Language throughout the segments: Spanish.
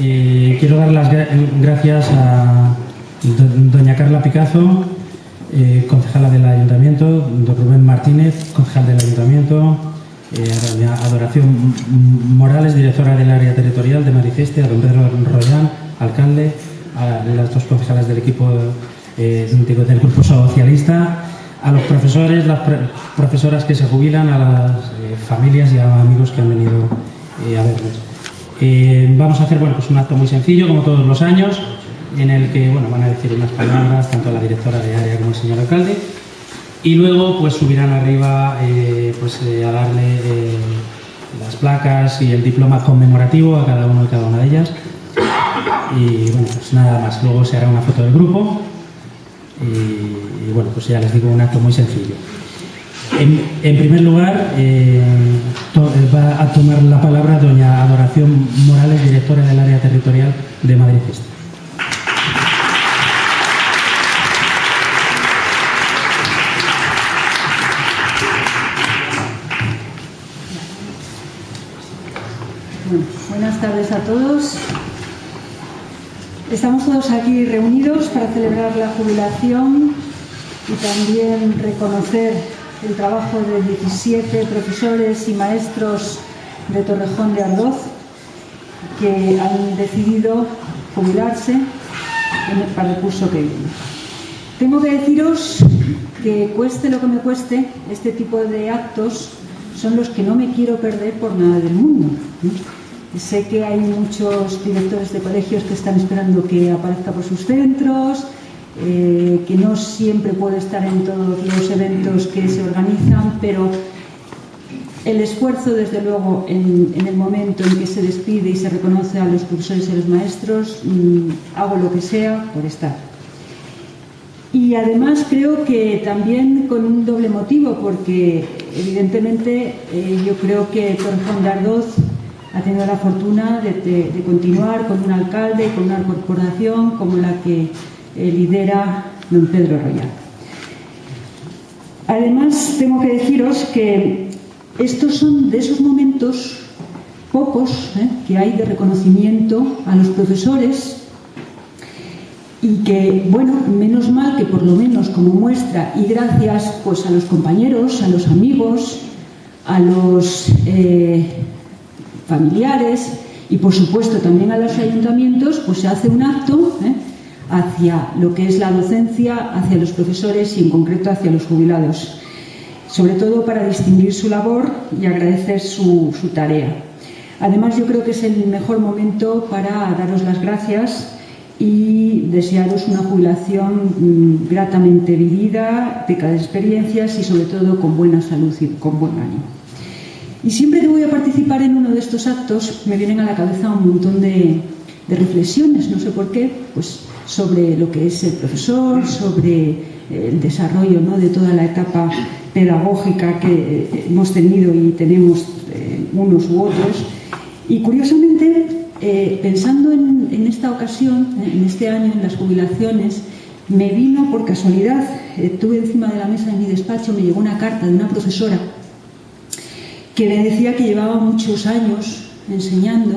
Quiero dar las gracias a doña Carla Picazo, concejala del Ayuntamiento, don Rubén Martínez, concejal del Ayuntamiento, a doña Adoración Morales, directora del área territorial de Madrid-Este, a don Pedro Royán, alcalde, a las dos concejalas del equipo del Grupo Socialista, a los profesores, las profesoras que se jubilan, a las familias y a amigos que han venido a vernos. Vamos a hacer pues un acto muy sencillo, como todos los años, en el que van a decir unas palabras, tanto la directora de área como el señor alcalde, y luego pues subirán arriba a darle las placas y el diploma conmemorativo a cada uno y cada una de ellas. Y pues nada más, luego se hará una foto del grupo y pues ya les digo, un acto muy sencillo. En primer lugar, va a tomar la palabra doña Adoración Morales, directora del área territorial de Madrid-Este. Buenas tardes a todos. Estamos todos aquí reunidos para celebrar la jubilación y también reconocer el trabajo de 17 profesores y maestros de Torrejón de Ardoz que han decidido jubilarse para el curso que viene. Tengo que deciros que cueste lo que me cueste, este tipo de actos son los que no me quiero perder por nada del mundo. Sé que hay muchos directores de colegios que están esperando que aparezca por sus centros, que no siempre puede estar en todos los eventos que se organizan, pero el esfuerzo, desde luego, en el momento en que se despide y se reconoce a los profesores y a los maestros, hago lo que sea por estar. Y además creo que también con un doble motivo, porque evidentemente yo creo que Torrejón de Ardoz ha tenido la fortuna de continuar con un alcalde y con una corporación como la que lidera don Pedro Royán. Además, tengo que deciros que estos son de esos momentos pocos que hay de reconocimiento a los profesores y que, menos mal que por lo menos como muestra y gracias pues a los compañeros, a los amigos, a los familiares y por supuesto también a los ayuntamientos, pues se hace un acto hacia lo que es la docencia, hacia los profesores y en concreto hacia los jubilados, sobre todo para distinguir su labor y agradecer su tarea. Además, yo creo que es el mejor momento para daros las gracias y desearos una jubilación gratamente vivida, rica de experiencias y sobre todo con buena salud y con buen ánimo. Y siempre que voy a participar en uno de estos actos me vienen a la cabeza un montón de reflexiones, no sé por qué, pues sobre lo que es el profesor, sobre el desarrollo de toda la etapa pedagógica que hemos tenido y tenemos unos u otros. Y curiosamente, pensando en esta ocasión, en este año, en las jubilaciones, me vino por casualidad, tuve encima de la mesa en mi despacho, me llegó una carta de una profesora que me decía que llevaba muchos años enseñando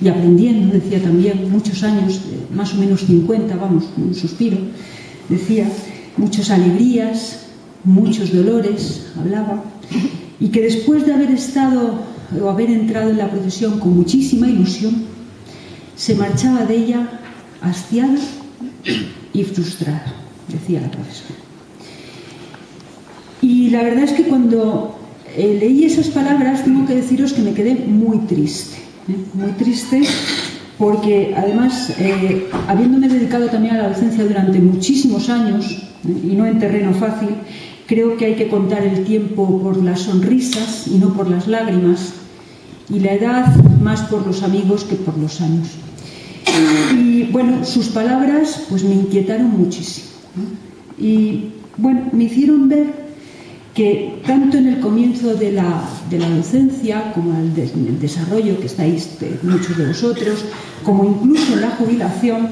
y aprendiendo, decía también, muchos años, más o menos 50, un suspiro, decía, muchas alegrías, muchos dolores, hablaba, y que después de haber estado o haber entrado en la profesión con muchísima ilusión, se marchaba de ella hastiada y frustrada, decía la profesora. Y la verdad es que cuando leí esas palabras, tengo que deciros que me quedé muy triste porque además, habiéndome dedicado también a la docencia durante muchísimos años y no en terreno fácil, creo que hay que contar el tiempo por las sonrisas y no por las lágrimas, y la edad más por los amigos que por los años. Y sus palabras pues me inquietaron muchísimo, y me hicieron ver que tanto en el comienzo de la docencia como en el desarrollo que estáis muchos de vosotros, como incluso en la jubilación,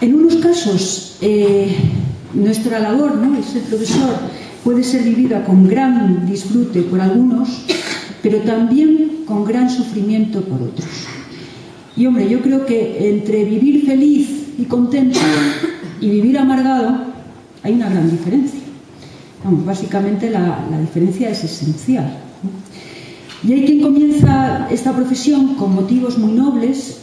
en unos casos nuestra labor, el ser profesor, puede ser vivida con gran disfrute por algunos, pero también con gran sufrimiento por otros. Y hombre, yo creo que entre vivir feliz y contento y vivir amargado hay una gran diferencia. Vamos, básicamente la diferencia es esencial, ¿no? Y hay quien comienza esta profesión con motivos muy nobles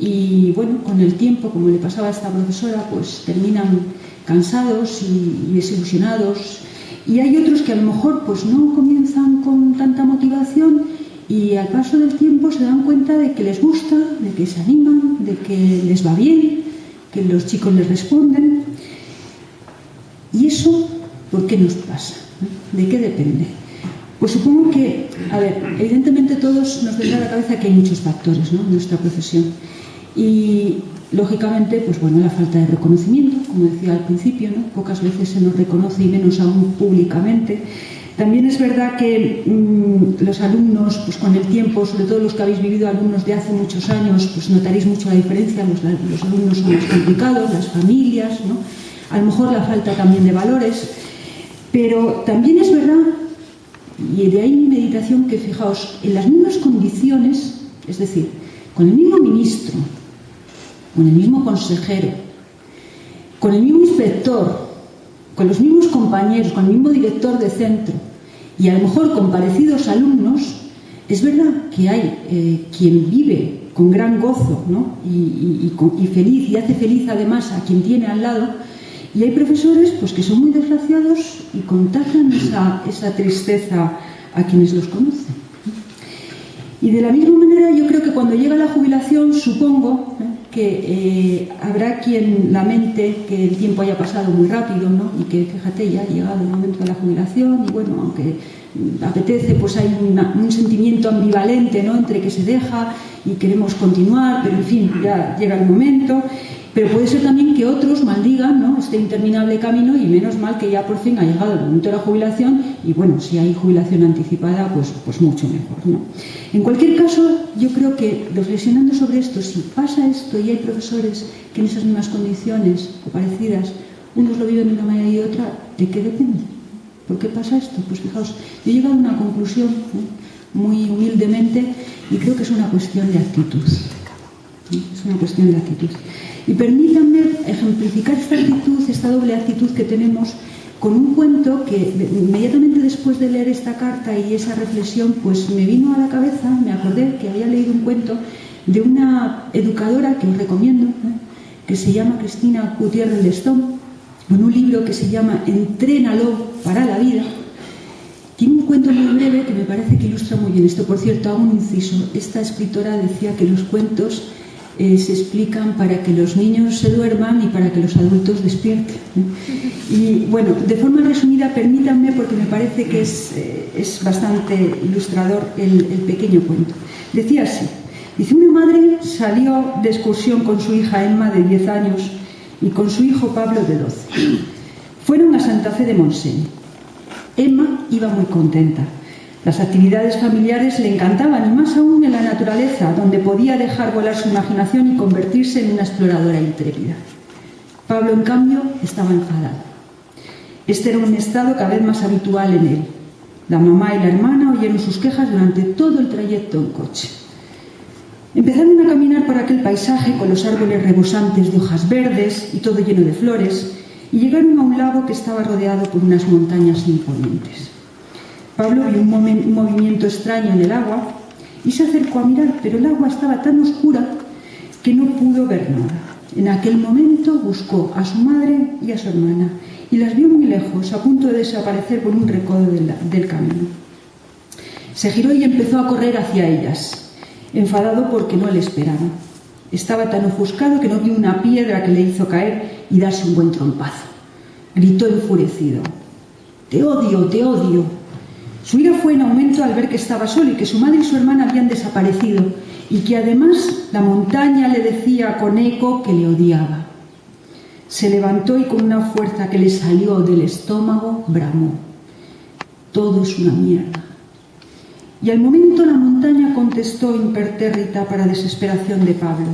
y bueno, con el tiempo, como le pasaba a esta profesora, pues terminan cansados y desilusionados. Y hay otros que a lo mejor pues no comienzan con tanta motivación y al paso del tiempo se dan cuenta de que les gusta, de que se animan, de que les va bien, que los chicos les responden. ¿Y eso por qué nos pasa? ¿De qué depende? Pues supongo que, a ver, evidentemente todos nos vendrá a la cabeza que hay muchos factores, ¿no?, en nuestra profesión. Y lógicamente, pues bueno, la falta de reconocimiento, como decía al principio, ¿no? Pocas veces se nos reconoce y menos aún públicamente. También es verdad que los alumnos, pues con el tiempo, sobre todo los que habéis vivido alumnos de hace muchos años, pues notaréis mucho la diferencia. Los alumnos son más complicados, las familias, ¿no? A lo mejor la falta también de valores. Pero también es verdad, y de ahí mi meditación, que fijaos, en las mismas condiciones, es decir, con el mismo ministro, con el mismo consejero, con el mismo inspector, con los mismos compañeros, con el mismo director de centro y a lo mejor con parecidos alumnos, es verdad que hay quien vive con gran gozo, ¿no?, y feliz, y hace feliz además a quien tiene al lado, y hay profesores pues que son muy desgraciados y contagian esa tristeza a quienes los conocen. Y de la misma manera yo creo que cuando llega la jubilación, supongo que habrá quien lamente que el tiempo haya pasado muy rápido, ¿no?, y que, fíjate, ya ha llegado el momento de la jubilación y bueno, aunque apetece, pues hay un sentimiento ambivalente, ¿no?, entre que se deja y queremos continuar, pero en fin, ya llega el momento. Pero puede ser también que otros maldigan, ¿no?, este interminable camino y menos mal que ya por fin ha llegado el momento de la jubilación y bueno, si hay jubilación anticipada, pues mucho mejor, ¿no? En cualquier caso, yo creo que reflexionando sobre esto, si pasa esto y hay profesores que en esas mismas condiciones o parecidas, unos lo viven de una manera y de otra, ¿de qué depende? ¿Por qué pasa esto? Pues fijaos, yo he llegado a una conclusión, ¿no?, muy humildemente, y creo que es una cuestión de actitud. Es una cuestión de actitud. Y permítanme ejemplificar esta actitud, esta doble actitud que tenemos, con un cuento que inmediatamente después de leer esta carta y esa reflexión, pues me vino a la cabeza, me acordé que había leído un cuento de una educadora que os recomiendo, que se llama Cristina Gutiérrez Lestón, en un libro que se llama Entrénalo para la vida. Tiene un cuento muy breve que me parece que ilustra muy bien esto. Por cierto, hago un inciso. Esta escritora decía que los cuentos se explican para que los niños se duerman y para que los adultos despierten. Y bueno, de forma resumida, permítanme, porque me parece que es bastante ilustrador el pequeño cuento. Decía así: dice, una madre salió de excursión con su hija Emma de 10 años y con su hijo Pablo de 12. Fueron a Santa Fe de Montseny. Emma iba muy contenta. Las actividades familiares le encantaban, y más aún en la naturaleza, donde podía dejar volar su imaginación y convertirse en una exploradora intrépida. Pablo, en cambio, estaba enfadado. Este era un estado cada vez más habitual en él. La mamá y la hermana oyeron sus quejas durante todo el trayecto en coche. Empezaron a caminar por aquel paisaje con los árboles rebosantes de hojas verdes y todo lleno de flores, y llegaron a un lago que estaba rodeado por unas montañas imponentes. Pablo vio un movimiento extraño en el agua y se acercó a mirar, pero el agua estaba tan oscura que no pudo ver nada. En aquel momento buscó a su madre y a su hermana y las vio muy lejos, a punto de desaparecer por un recodo del camino. Se giró y empezó a correr hacia ellas, enfadado porque no le esperaba. Estaba tan ofuscado que no vio una piedra que le hizo caer y darse un buen trompazo. Gritó enfurecido: «¡Te odio, te odio!». Su ira fue en aumento al ver que estaba solo y que su madre y su hermana habían desaparecido, y que además la montaña le decía con eco que le odiaba. Se levantó y con una fuerza que le salió del estómago bramó: «Todo es una mierda». Y al momento la montaña contestó impertérrita para desesperación de Pablo: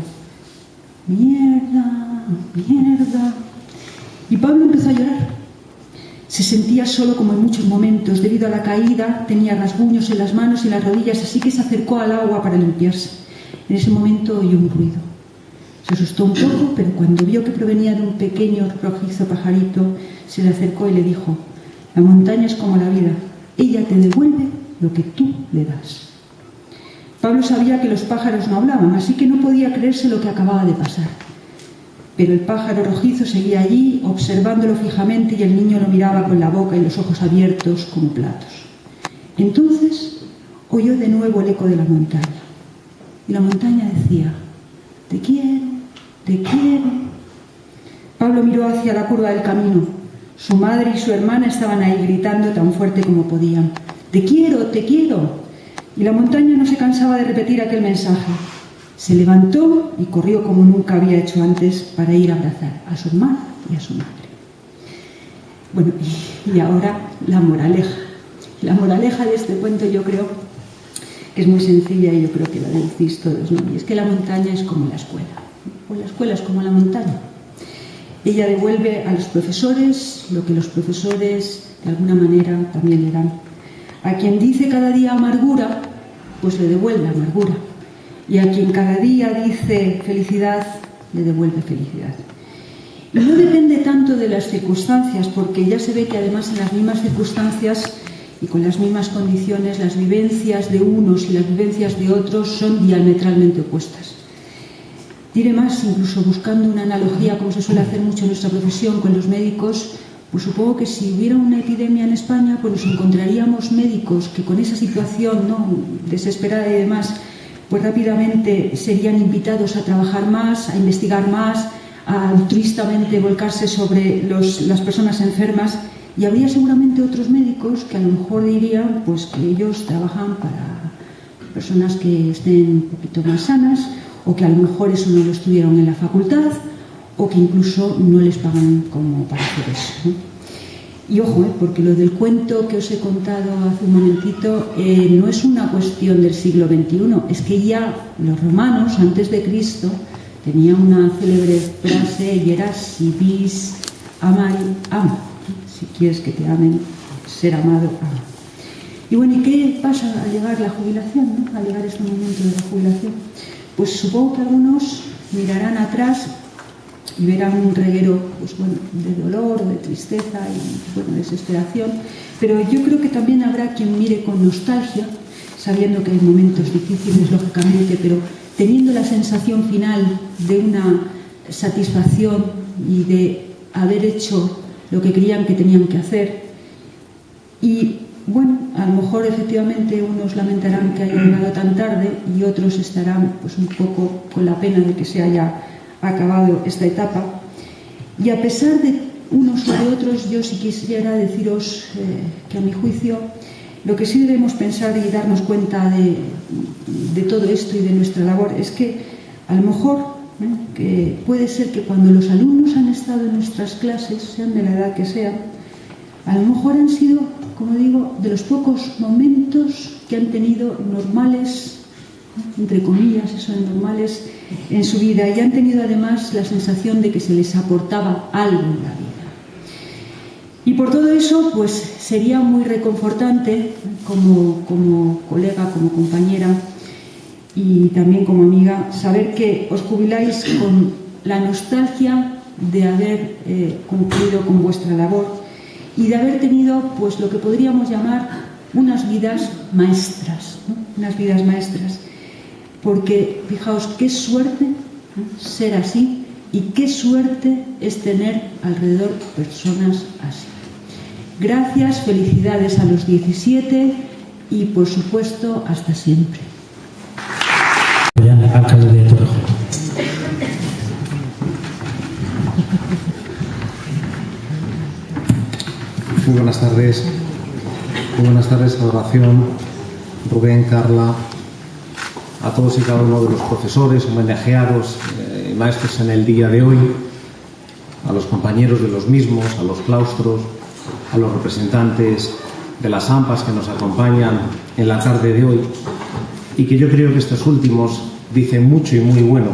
«Mierda, mierda». Y Pablo empezó a llorar. Se sentía solo como en muchos momentos. Debido a la caída tenía rasguños en las manos y las rodillas, así que se acercó al agua para limpiarse. En ese momento oyó un ruido. Se asustó un poco, pero cuando vio que provenía de un pequeño rojizo pajarito, se le acercó y le dijo: la montaña es como la vida, ella te devuelve lo que tú le das. Pablo sabía que los pájaros no hablaban, así que no podía creerse lo que acababa de pasar. Pero el pájaro rojizo seguía allí, observándolo fijamente, y el niño lo miraba con la boca y los ojos abiertos como platos. Entonces oyó de nuevo el eco de la montaña. Y la montaña decía: te quiero, te quiero. Pablo miró hacia la curva del camino. Su madre y su hermana estaban ahí gritando tan fuerte como podían: te quiero, te quiero. Y la montaña no se cansaba de repetir aquel mensaje. Se levantó y corrió como nunca había hecho antes para ir a abrazar a su hermana y a su madre. Bueno, y ahora la moraleja. La moraleja de este cuento yo creo que es muy sencilla, y yo creo que la decís todos, ¿no? Y es que la montaña es como la escuela, o la escuela es como la montaña. Ella devuelve a los profesores lo que los profesores de alguna manera también le dan. A quien dice cada día amargura, pues le devuelve amargura. Y a quien cada día dice felicidad, le devuelve felicidad. Y no depende tanto de las circunstancias, porque ya se ve que además en las mismas circunstancias y con las mismas condiciones, las vivencias de unos y las vivencias de otros son diametralmente opuestas. Diré más, incluso buscando una analogía, como se suele hacer mucho en nuestra profesión con los médicos, pues supongo que si hubiera una epidemia en España, pues nos encontraríamos médicos que con esa situación, ¿no?, desesperada y demás, pues rápidamente serían invitados a trabajar más, a investigar más, a altruistamente volcarse sobre las personas enfermas, y habría seguramente otros médicos que a lo mejor dirían pues que ellos trabajan para personas que estén un poquito más sanas, o que a lo mejor eso no lo estudiaron en la facultad, o que incluso no les pagan como para hacer eso, ¿no? Y ojo, porque lo del cuento que os he contado hace un momentito no es una cuestión del siglo XXI, es que ya los romanos, antes de Cristo, tenían una célebre frase, y era: si vis amari, ama. Si quieres que te amen, ser amado, ama. Y bueno, ¿y qué pasa al llegar la jubilación, ¿no?, al llegar este momento de la jubilación? Pues supongo que algunos mirarán atrás y verán un reguero, pues bueno, de dolor, de tristeza y bueno, desesperación, pero yo creo que también habrá quien mire con nostalgia, sabiendo que hay momentos difíciles, lógicamente, pero teniendo la sensación final de una satisfacción y de haber hecho lo que creían que tenían que hacer. Y bueno, a lo mejor efectivamente unos lamentarán que haya llegado tan tarde, y otros estarán pues un poco con la pena de que se haya acabado esta etapa. Y a pesar de unos o de otros, yo sí quisiera deciros que a mi juicio lo que sí debemos pensar y darnos cuenta de todo esto y de nuestra labor es que a lo mejor que puede ser que cuando los alumnos han estado en nuestras clases, sean de la edad que sean, a lo mejor han sido, como digo, de los pocos momentos que han tenido normales, entre comillas, eso de normales, en su vida, y han tenido además la sensación de que se les aportaba algo en la vida. Y por todo eso, pues sería muy reconfortante, como colega, como compañera y también como amiga, saber que os jubiláis con la nostalgia de haber concluido con vuestra labor y de haber tenido pues lo que podríamos llamar unas vidas maestras, ¿no? Unas vidas maestras, porque fijaos qué suerte ser así, y qué suerte es tener alrededor personas así. Gracias, felicidades a los 17 y por supuesto hasta siempre. Alcalde de Torrejón. Muy buenas tardes. Muy buenas tardes, Adoración, Rubén, Carla, a todos y cada uno de los profesores, homenajeados y maestros en el día de hoy, a los compañeros de los mismos, a los claustros, a los representantes de las AMPAs que nos acompañan en la tarde de hoy, y que yo creo que estos últimos dicen mucho y muy bueno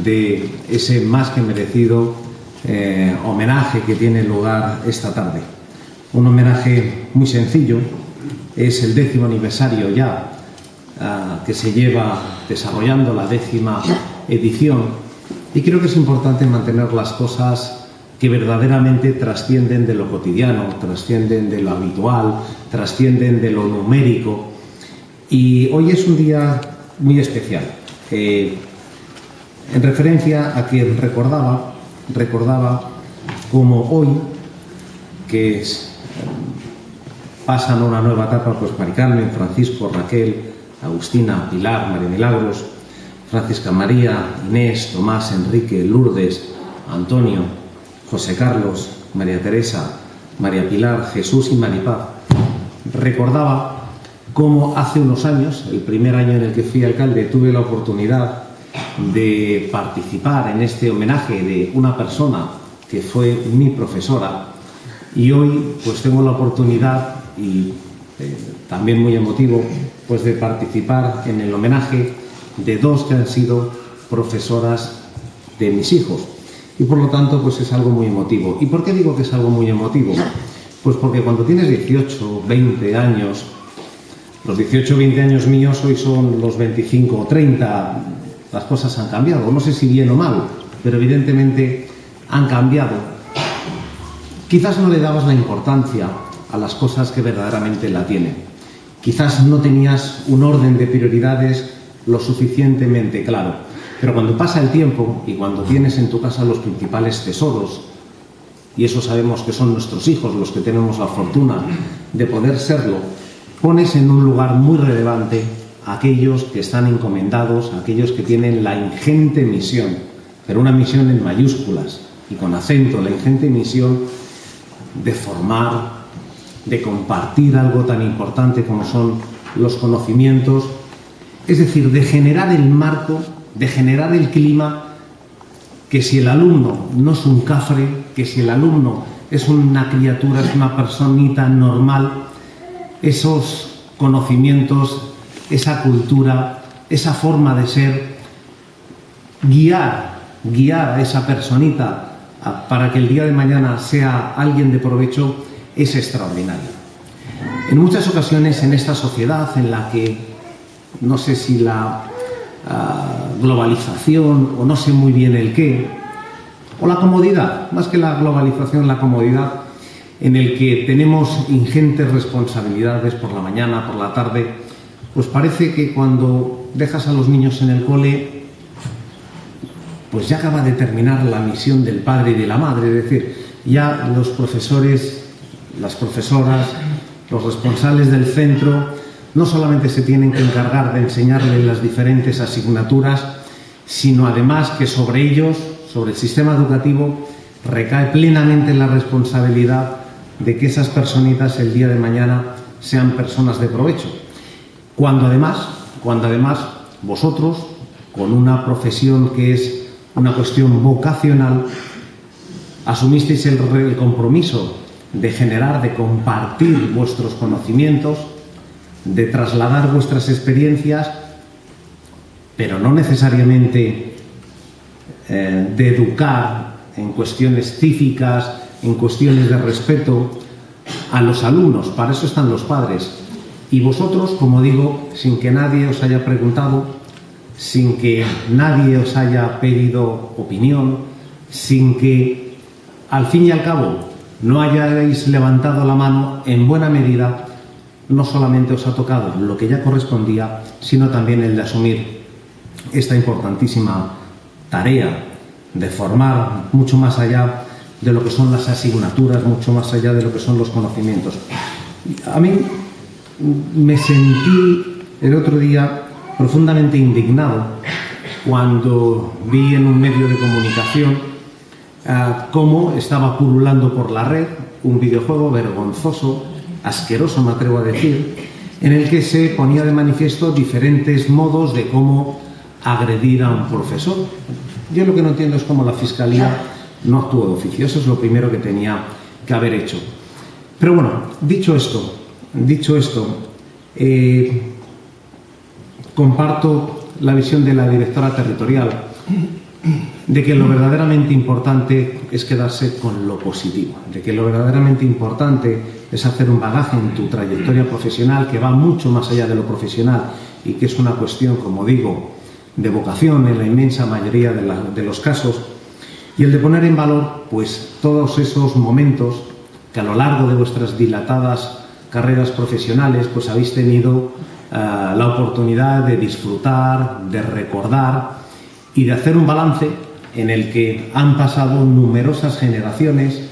de ese más que merecido homenaje que tiene lugar esta tarde. Un homenaje muy sencillo, es el 10º aniversario ya que se lleva desarrollando la 10ª edición y creo que es importante mantener las cosas que verdaderamente trascienden de lo cotidiano, trascienden de lo habitual, trascienden de lo numérico. Y hoy es un día muy especial. En referencia a que recordaba como hoy, que pasan una nueva etapa, pues Mari Carmen, Francisco, Raquel, Agustina, Pilar, María Milagros, Francisca María, Inés, Tomás, Enrique, Lourdes, Antonio, José Carlos, María Teresa, María Pilar, Jesús y Maripaz. Recordaba cómo hace unos años, el primer año en el que fui alcalde, tuve la oportunidad de participar en este homenaje de una persona que fue mi profesora, y hoy pues tengo la oportunidad y también muy emotivo pues de participar en el homenaje de dos que han sido profesoras de mis hijos, y por lo tanto pues es algo muy emotivo. ¿Y por qué digo que es algo muy emotivo? Pues porque cuando tienes 18, 20 años, los 18 o 20 años míos hoy son los 25 o 30, las cosas han cambiado, no sé si bien o mal, pero evidentemente han cambiado. Quizás no le dabas la importancia a las cosas que verdaderamente la tienen. Quizás no tenías un orden de prioridades lo suficientemente claro. Pero cuando pasa el tiempo y cuando tienes en tu casa los principales tesoros, y eso sabemos que son nuestros hijos los que tenemos la fortuna de poder serlo, pones en un lugar muy relevante a aquellos que están encomendados, a aquellos que tienen la ingente misión, pero una misión en mayúsculas y con acento, la ingente misión de formar, de compartir algo tan importante como son los conocimientos, es decir, de generar el marco, de generar el clima, que si el alumno no es un cafre, que si el alumno es una criatura, es una personita normal, esos conocimientos, esa cultura, esa forma de ser, guiar a esa personita para que el día de mañana sea alguien de provecho, es extraordinario. En muchas ocasiones en esta sociedad en la que no sé si la globalización o no sé muy bien el qué, o la comodidad, más que la globalización, la comodidad, en el que tenemos ingentes responsabilidades por la mañana, por la tarde, pues parece que cuando dejas a los niños en el cole, pues ya acaba de terminar la misión del padre y de la madre, es decir, ya los profesores, las profesoras, los responsables del centro, no solamente se tienen que encargar de enseñarles las diferentes asignaturas, sino además que sobre ellos, sobre el sistema educativo, recae plenamente la responsabilidad de que esas personitas el día de mañana sean personas de provecho. Cuando además vosotros, con una profesión que es una cuestión vocacional, asumisteis el compromiso de generar, de compartir vuestros conocimientos, de trasladar vuestras experiencias, pero no necesariamente de educar en cuestiones cívicas, en cuestiones de respeto a los alumnos. Para eso están los padres. Y vosotros, como digo, sin que nadie os haya preguntado, sin que nadie os haya pedido opinión, sin que al fin y al cabo no hayáis levantado la mano, en buena medida no solamente os ha tocado lo que ya correspondía, sino también el de asumir esta importantísima tarea de formar mucho más allá de lo que son las asignaturas, mucho más allá de lo que son los conocimientos. A mí me sentí el otro día profundamente indignado cuando vi en un medio de comunicación cómo estaba pululando por la red un videojuego vergonzoso, asqueroso me atrevo a decir, en el que se ponía de manifiesto diferentes modos de cómo agredir a un profesor. Yo lo que no entiendo es cómo la Fiscalía no actuó de oficio. Eso es lo primero que tenía que haber hecho. Pero bueno, dicho esto, comparto la visión de la directora territorial de que lo verdaderamente importante es quedarse con lo positivo, de que lo verdaderamente importante es hacer un bagaje en tu trayectoria profesional que va mucho más allá de lo profesional y que es una cuestión, como digo, de vocación en la inmensa mayoría de los casos, y el de poner en valor pues todos esos momentos que a lo largo de vuestras dilatadas carreras profesionales pues habéis tenido la oportunidad de disfrutar, de recordar y de hacer un balance en el que han pasado numerosas generaciones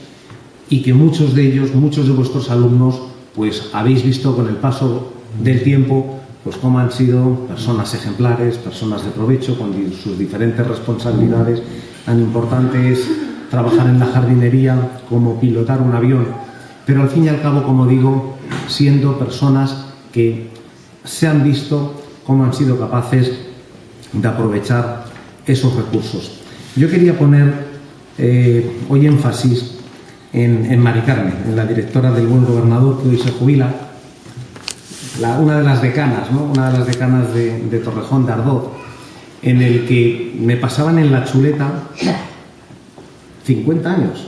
y que muchos de ellos, muchos de vuestros alumnos, pues habéis visto con el paso del tiempo pues cómo han sido personas ejemplares, personas de provecho, con sus diferentes responsabilidades. Tan importante es trabajar en la jardinería como pilotar un avión, pero al fin y al cabo, como digo, siendo personas que se han visto cómo han sido capaces de aprovechar esos recursos. Yo quería poner hoy énfasis en Mari Carmen, en la directora del Buen Gobernador, que hoy se jubila, una de las decanas, ¿no? Una de las decanas de Torrejón de Ardoz, en el que me pasaban en la chuleta 50 años.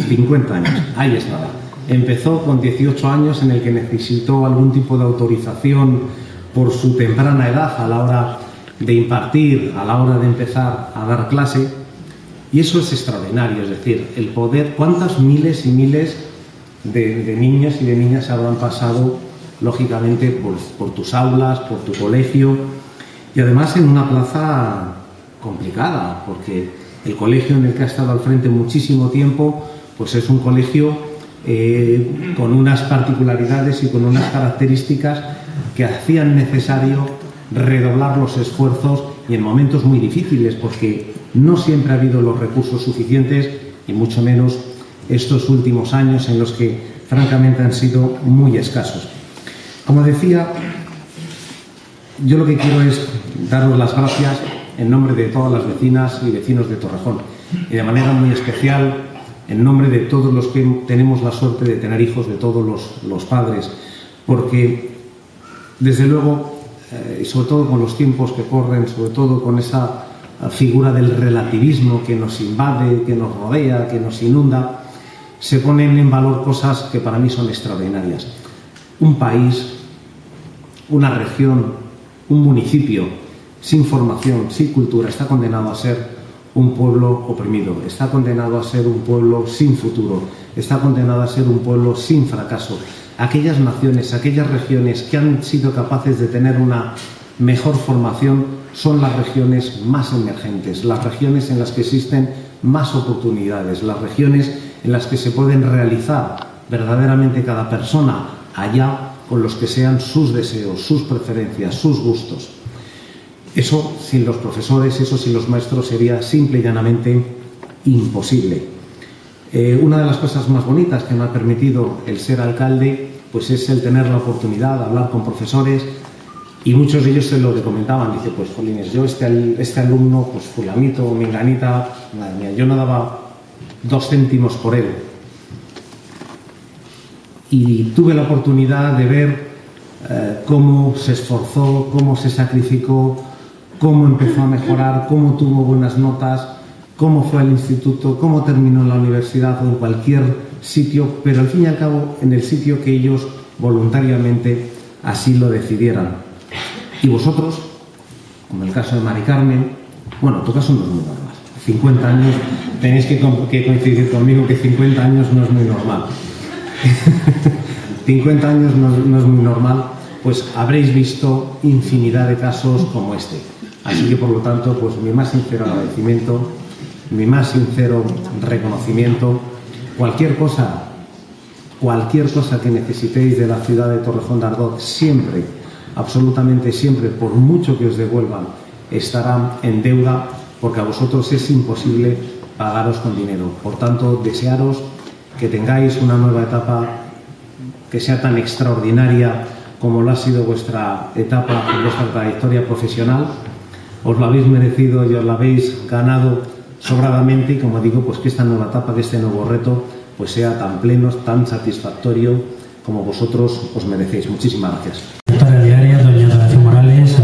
50 años, ahí estaba. Empezó con 18 años, en el que necesitó algún tipo de autorización por su temprana edad a la hora de impartir, a la hora de empezar a dar clase, y eso es extraordinario, es decir, el poder, cuántas miles y miles de niños y de niñas habrán pasado, lógicamente, por tus aulas, por tu colegio, y además en una plaza complicada, porque el colegio en el que ha estado al frente muchísimo tiempo, pues es un colegio con unas particularidades y con unas características que hacían necesario redoblar los esfuerzos, y en momentos muy difíciles, porque no siempre ha habido los recursos suficientes, y mucho menos estos últimos años en los que francamente han sido muy escasos. Como decía, yo lo que quiero es daros las gracias en nombre de todas las vecinas y vecinos de Torrejón, y de manera muy especial en nombre de todos los que tenemos la suerte de tener hijos, de todos los padres, porque desde luego, y sobre todo con los tiempos que corren, sobre todo con esa figura del relativismo que nos invade, que nos rodea, que nos inunda, se ponen en valor cosas que para mí son extraordinarias. Un país, una región, un municipio sin formación, sin cultura, está condenado a ser un pueblo oprimido, está condenado a ser un pueblo sin futuro, está condenado a ser un pueblo sin fracaso. Aquellas naciones, aquellas regiones que han sido capaces de tener una mejor formación son las regiones más emergentes, las regiones en las que existen más oportunidades, las regiones en las que se pueden realizar verdaderamente cada persona allá con los que sean sus deseos, sus preferencias, sus gustos. Eso sin los profesores, eso sin los maestros sería simple y llanamente imposible. Una de las cosas más bonitas que me ha permitido el ser alcalde pues es el tener la oportunidad de hablar con profesores, y muchos de ellos se lo comentaban. Dice, pues jolines, yo este alumno, pues fulanito o menganita, madre mía, yo no daba 2 céntimos por él. Y tuve la oportunidad de ver cómo se esforzó, cómo se sacrificó, cómo empezó a mejorar, cómo tuvo buenas notas, cómo fue al instituto, cómo terminó en la universidad o en cualquier sitio, pero al fin y al cabo en el sitio que ellos voluntariamente así lo decidieran. Y vosotros, como el caso de Mari Carmen, bueno, tu caso no es muy normal. 50 años, tenéis que coincidir conmigo que 50 años no es muy normal. 50 años no es muy normal, pues habréis visto infinidad de casos como este. Así que, por lo tanto, pues mi más sincero agradecimiento, mi más sincero reconocimiento. Cualquier cosa que necesitéis de la ciudad de Torrejón de Ardoz, siempre, absolutamente siempre, por mucho que os devuelvan, estará en deuda, porque a vosotros es imposible pagaros con dinero. Por tanto, desearos que tengáis una nueva etapa que sea tan extraordinaria como lo ha sido vuestra etapa, vuestra trayectoria profesional. Os lo habéis merecido y os lo habéis ganado sobradamente, y como digo, pues que esta nueva etapa, que este nuevo reto, pues sea tan pleno, tan satisfactorio como vosotros os merecéis. Muchísimas gracias. Secretaria diaria, doña Donación Morales,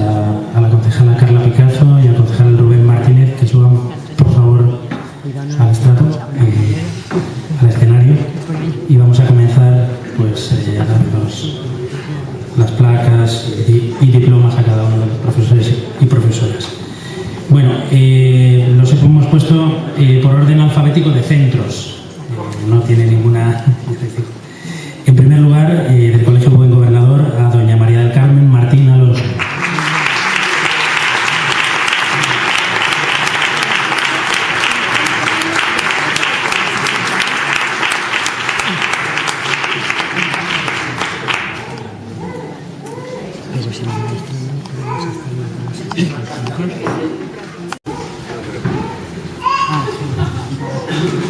a la concejala Carla Picazo y al concejal Rubén Martínez, que suban por favor al estrato, al escenario, y vamos a comenzar pues dando las placas y diplomas a cada uno de los alfabético de centros. No tiene ninguna... En primer lugar, del Colegio Buen Gobernador, a doña María del Carmen Martín Alonso.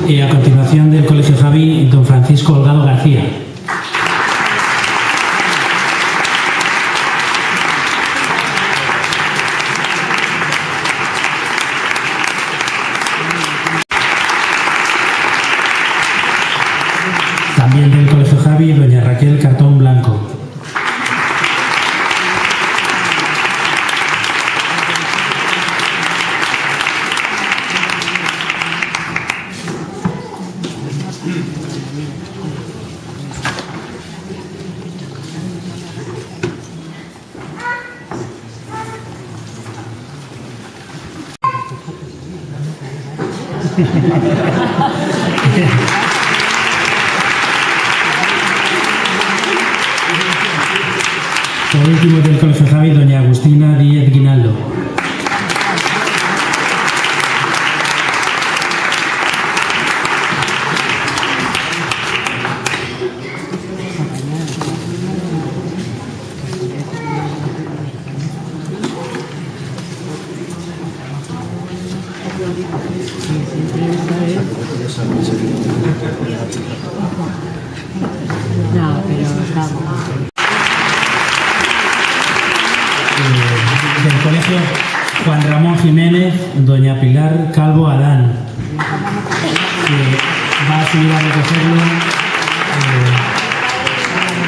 Y a continuación del Colegio Javi, don Francisco Holgado García. También del Colegio Javi, doña Raquel Cartón Blanco. Por último, del Colegio Javi, doña Agustina Díez Guinaldo. No, pero estamos. Del Colegio Juan Ramón Jiménez, doña Pilar Calvo Adán, que va a subir a recogerlo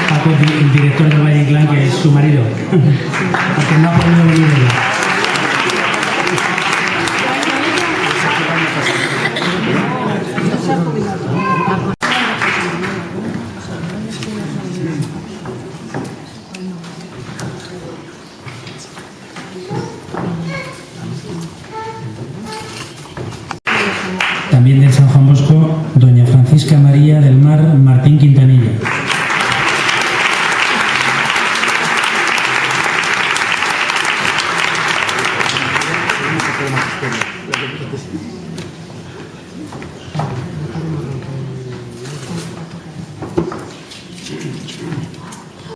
Paco, el director del Valle Inclán, que es su marido, porque no ha podido venir él. También del San Juan Bosco, doña Francisca María del Mar Martín Quintanilla.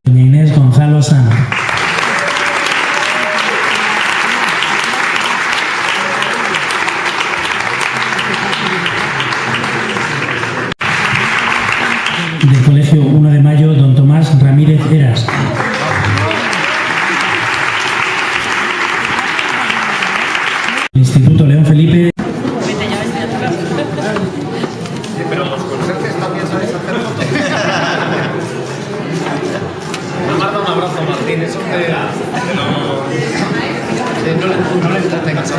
Doña Inés Gonzalo Sanz. Del Colegio 1 de Mayo, don Tomás Ramírez Eras. Instituto León Felipe. Pero los conserjes también sabéis hacer fotos. Me manda un abrazo, Martín, eso no le entretengas a